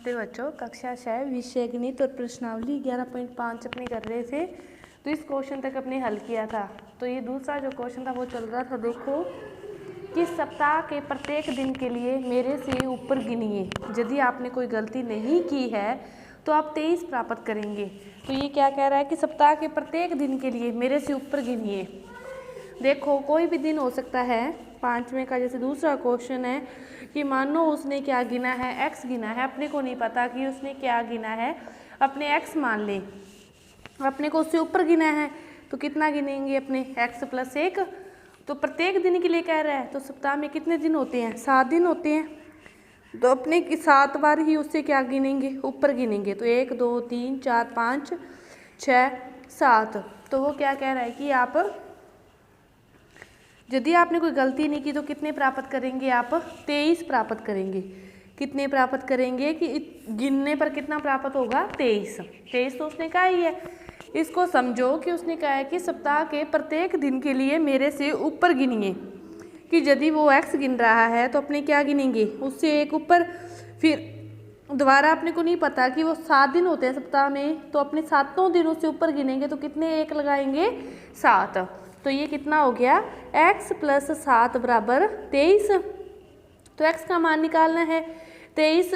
नमस्ते बच्चों, कक्षा 6 विषय गणित और प्रश्नावली 11.5 अपने कर रहे थे। तो इस क्वेश्चन तक अपने हल किया था। तो ये दूसरा जो क्वेश्चन था वो चल रहा था। देखो कि सप्ताह के प्रत्येक दिन के लिए मेरे से ऊपर गिनिए। यदि आपने कोई गलती नहीं की है तो आप 23 प्राप्त करेंगे। तो ये क्या कह रहा है कि सप्ताह के प्रत्येक दिन के लिए मेरे से ऊपर गिनिए। देखो कोई भी दिन हो सकता है। 5वें का जैसे दूसरा क्वेश्चन है कि मानो उसने क्या गिना है, x गिना है। अपने को नहीं पता कि उसने क्या गिना है, अपने x मान ले। अपने को उससे ऊपर गिना है तो कितना गिनेंगे अपने x + 1। तो प्रत्येक दिन के लिए कह रहा है तो सप्ताह में कितने दिन होते हैं, 7 दिन होते हैं। तो अपने 7 बार ही उससे क्या गिनेंगे, ऊपर गिनेंगे। तो 1 2 3 4 5 6 7। तो वो क्या कह रहा है कि आप यदि आपने कोई गलती नहीं की तो कितने प्राप्त करेंगे, आप 23 प्राप्त करेंगे। कितने प्राप्त करेंगे कि गिनने पर कितना प्राप्त होगा, 23 तो उसने कहा ही है। इसको समझो कि उसने कहा है कि सप्ताह के प्रत्येक दिन के लिए मेरे से ऊपर गिनिए। कि यदि वो x गिन रहा है तो अपने क्या गिनेंगे, उससे एक ऊपर। फिर दोबारा अपने को नहीं पता कि वो 7 दिन होते हैं सप्ताह में, तो अपने 7 दिनों से ऊपर गिनेंगे तो कितने एक लगाएंगे, 7। तो ये कितना हो गया, x + 7 = 23। तो x का मान निकालना है। 23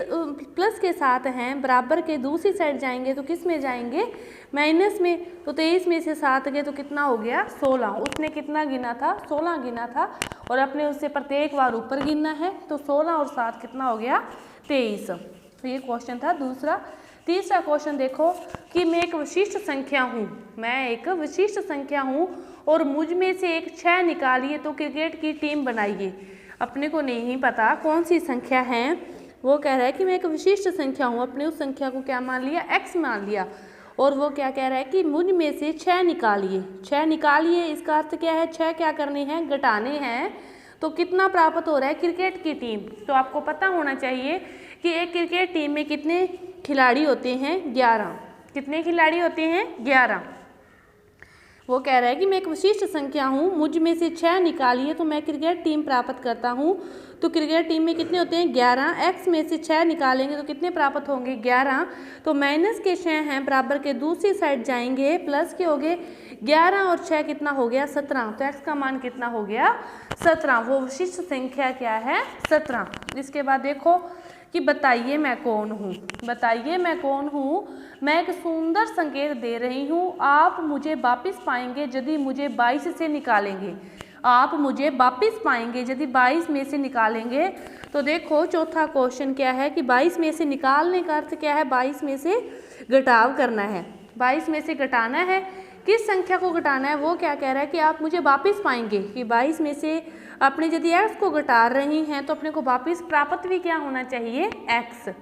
प्लस के साथ हैं, बराबर के दूसरी साइड जाएंगे तो किस में जाएंगे, माइनस में। तो 23 में से 7 गए तो कितना हो गया, 16। उसने कितना गिना था, 16 गिना था और अपने उससे प्रत्येक बार ऊपर गिनना है। तो 16 और 7 कितना हो गया, 23। तो ये क्वेश्चन था दूसरा। तीसरा क्वेश्चन देखो कि मैं एक विशिष्ट संख्या हूँ, मैं एक विशिष्ट संख्या हूँ और मुझ में से एक 6 निकालिए तो क्रिकेट की टीम बनाइए। अपने को नहीं पता कौन सी संख्या है। वो कह रहा है कि मैं एक विशिष्ट संख्या हूँ, अपने उस संख्या को क्या मान लिया, x मान लिया। और वो क्या कह रहा है कि मुझ में से 6 निकालिए। 6 निकालिए इसका अर्थ क्या है, 6 क्या करने हैं, घटाने हैं। तो कितना प्राप्त हो रहा है, क्रिकेट की टीम। तो आपको पता होना चाहिए कि एक क्रिकेट टीम में कितने खिलाड़ी होते हैं, 11। कितने खिलाड़ी होते हैं, 11। वो कह रहा है कि मैं एक विशिष्ट संख्या हूँ, मुझ में से 6 निकालिए तो मैं क्रिकेट टीम प्राप्त करता हूँ। तो क्रिकेट टीम में कितने होते हैं, 11। x में से 6 निकालेंगे तो कितने प्राप्त होंगे, 11। तो माइनस के 6 हैं, बराबर के दूसरी साइड जाएंगे, प्लस के हो गए 11 और 6 कितना हो गया, 17। तो x का मान कितना हो गया, 17। वो विशिष्ट संख्या क्या है, 17। इसके बाद देखो कि बताइए मैं कौन हूँ। बताइए मैं कौन हूँ, मैं एक सुंदर संकेत दे रही हूँ, आप मुझे वापस पाएंगे यदि मुझे 22 से निकालेंगे। आप मुझे वापस पाएंगे यदि 22 में से निकालेंगे। तो देखो चौथा क्वेश्चन क्या है कि 22 में से निकालने का अर्थ क्या है, 22 में से घटाव करना है। 22 में से घटाना है, किस संख्या को घटाना है, वो क्या कह रहा है कि आप मुझे वापस पाएंगे। कि 22 में से अपने यदि x को घटा रही हैं तो अपने को वापस प्राप्त भी क्या होना चाहिए, x।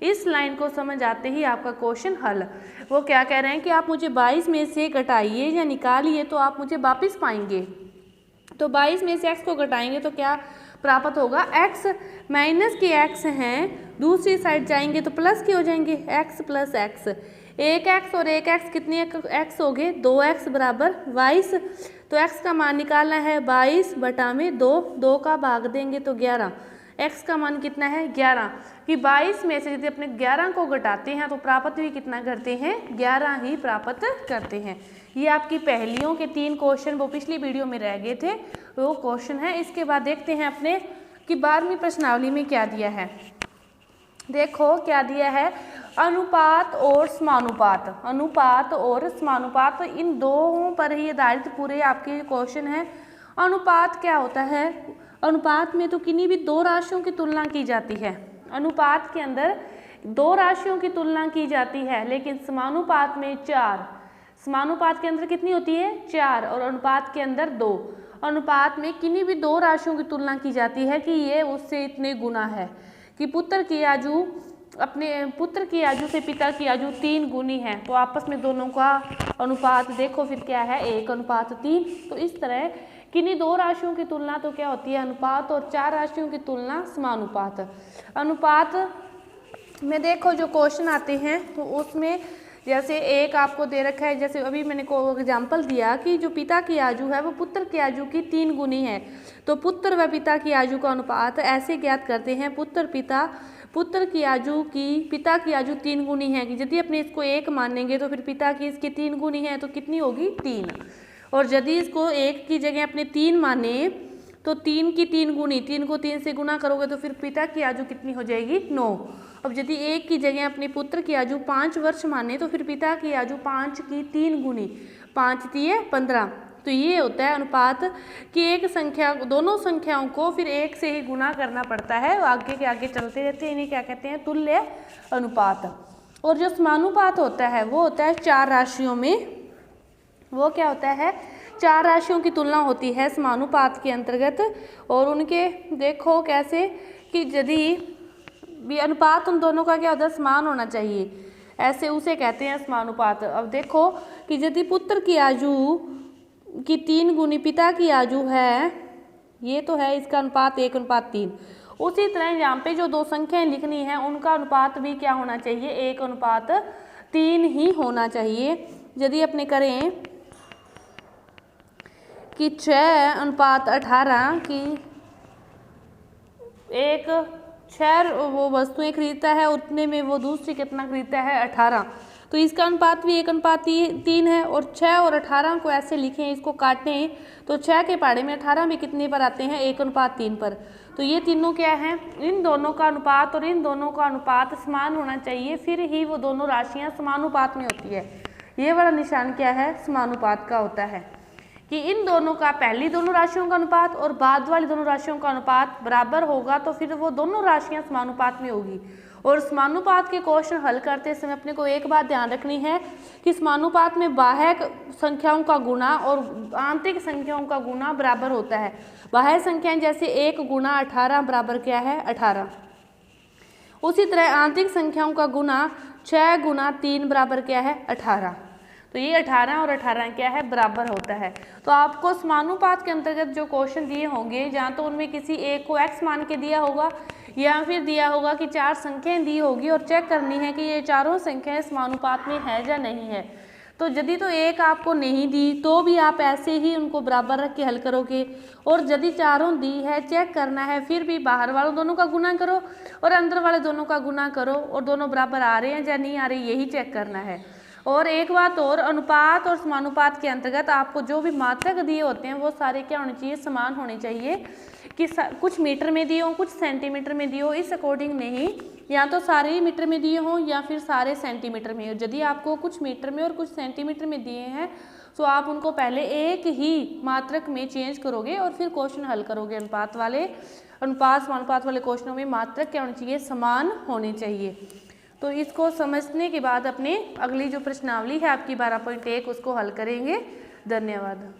इस लाइन को समझ आते ही आपका क्वेश्चन हल। वो क्या कह रहे हैं कि आप मुझे 22 में से घटाइए या निकालिए तो आप मुझे वापस पाएंगे। तो 22 में से x को घटाएंगे तो क्या प्राप्त होगा, x। माइनस के x हैं, दूसरी साइड जाएंगे तो प्लस के हो जाएंगे, x + x। एक x और एक x कितने x हो गए, 2x = 22। तो x का मान निकालना है, 22/2। 2 का भाग देंगे तो 11। x का मान कितना है, 11। कि 22 में से यदि अपने 11 को घटाते हैं तो प्राप्त भी कितना करते हैं, 11 ही प्राप्त करते हैं। ये आपकी पहेलियों के 3 क्वेश्चन वो पिछली वीडियो में रह गए थे, वो क्वेश्चन है। इसके बाद देखते हैं अपने कि 12वीं प्रश्नावली में क्या दिया है। देखो क्या दिया है, अनुपात और समानुपात। अनुपात और समानुपात, तो इन दोनों पर ही आधारित पूरे आपके क्वेश्चन है। अनुपात क्या होता है, अनुपात में तो किन्हीं भी 2 राशियों की तुलना की जाती है। अनुपात के अंदर 2 राशियों की तुलना की जाती है, लेकिन समानुपात में 4। समानुपात के अंदर कितनी होती है, 4, और अनुपात के अंदर 2। अनुपात में किन्हीं भी 2 राशियों की तुलना की जाती है कि ये उससे इतने गुना है। कि पुत्र की आयु अपने पुत्र की आयु से पिता की आयु 3 गुनी है, तो आपस में दोनों का अनुपात देखो फिर क्या है, 1:3। तो इस तरह किन्हीं 2 राशियों की तुलना तो क्या होती है, अनुपात, और 4 राशियों की तुलना समानुपात। अनुपात में देखो जो क्वेश्चन आते हैं तो उसमें जैसे एक आपको दे रखा है, जैसे अभी मैंने को एग्जाम्पल दिया कि जो पिता की आयु है वो पुत्र की आयु की 3 गुनी है। तो पुत्र व पिता की आयु का अनुपात ऐसे ज्ञात करते हैं, पुत्र पिता पुत्र की आयु की पिता की आयु 3 गुनी है, कि यदि अपने इसको 1 मानेंगे तो फिर पिता की इसकी 3 गुनी है, तो कितनी होगी 3। और यदि इसको 1 की जगह अपने 3 माने तो 3 की 3 गुनी, 3 को 3 से गुना करोगे तो फिर पिता की आयु कितनी हो जाएगी 9। अब यदि 1 की जगह अपने पुत्र की आयु 5 वर्ष माने तो फिर पिता की आयु 5 की 3 गुनी, 5 3 15। तो ये होता है अनुपात कि एक संख्या, दोनों संख्याओं को फिर 1 से ही गुना करना पड़ता है, आगे के आगे चलते रहते हैं। इन्हें क्या कहते हैं, तुल्य अनुपात। और जो समानुपात होता है वो होता है 4 राशियों में, वो क्या होता है 4 राशियों की तुलना होती है समानुपात के अंतर्गत। और उनके देखो कैसे कि यदि भी अनुपात उन दोनों का क्या होता है, समान होना चाहिए, ऐसे उसे कहते हैं समानुपात। अब देखो कि यदि पुत्र की आयु की 3 गुनी पिता की आयु है, ये तो है इसका अनुपात 1:3। उसी तरह यहाँ पे जो 2 संख्याएं लिखनी है उनका अनुपात भी क्या होना चाहिए, 1:3 ही होना चाहिए। यदि अपने करें कि 6:18 की एक 6 वो वस्तुएं खरीदता है, उतने में वो दूसरी कितना खरीदता है 18, तो इसका अनुपात भी 1:3 है। और 6 और 18 को ऐसे लिखें, इसको काटें तो 6 के पहाड़े में 18 भी कितने पर आते हैं, 1:3 पर। तो ये तीनों क्या है, इन दोनों का अनुपात और इन दोनों का अनुपात समान होना चाहिए, फिर ही वो दोनों राशियां समानुपात में होती है। ये वाला निशान क्या है, समानुपात का होता है कि इन दोनों का, पहली दोनों राशियों का अनुपात और बाद वाली दोनों राशियों का अनुपात बराबर होगा, तो फिर वो दोनों राशियां समानुपात में होगी। और समानुपात के क्वेश्चन हल करते समय अपने को एक बात ध्यान रखनी है कि समानुपात में बाह्य संख्याओं का गुणा और आंतरिक संख्याओं का गुणा बराबर होता है। बाह्य संख्याएं जैसे 1 गुणा 18 बराबर क्या है 18, उसी तरह आंतरिक संख्याओं का गुणा 6 गुणा 3 बराबर क्या है 18। तो ये 18 और 18 क्या है, बराबर होता है। तो आपको समानुपात के अंतर्गत जो क्वेश्चन दिए होंगे, जहाँ तो उनमें किसी एक को x मान के दिया होगा या फिर दिया होगा कि 4 संख्याएं दी होगी और चेक करनी है कि ये चारों संख्याएं समानुपात में है या नहीं है। तो यदि तो एक आपको नहीं दी तो भी आप ऐसे ही उनको बराबर रख के हल करोगे, और यदि चारों दी है चेक करना है, फिर भी बाहर वालों दोनों का गुना करो और अंदर वाले दोनों का गुना करो, और दोनों बराबर आ रहे हैं या नहीं आ रहे, यही चेक करना है। और एक बात और, अनुपात और समानुपात के अंतर्गत आपको जो भी मात्रक दिए होते हैं वो सारे क्या होने चाहिए, समान होने चाहिए, कि कुछ मीटर में दिए हों, कुछ सेंटीमीटर में दिए हो, इस अकॉर्डिंग नहीं, या तो सारे ही मीटर में दिए हों या फिर सारे सेंटीमीटर में। यदि आपको कुछ मीटर में और कुछ सेंटीमीटर में दिए हैं तो आप उनको पहले एक ही मात्रक में चेंज करोगे और फिर क्वेश्चन हल करोगे। अनुपात समानुपात वाले क्वेश्चनों में मात्रक क्या होनी चाहिए, समान होने चाहिए। तो इसको समझने के बाद अपने अगली जो प्रश्नावली है आपकी 12.1 उसको हल करेंगे। धन्यवाद।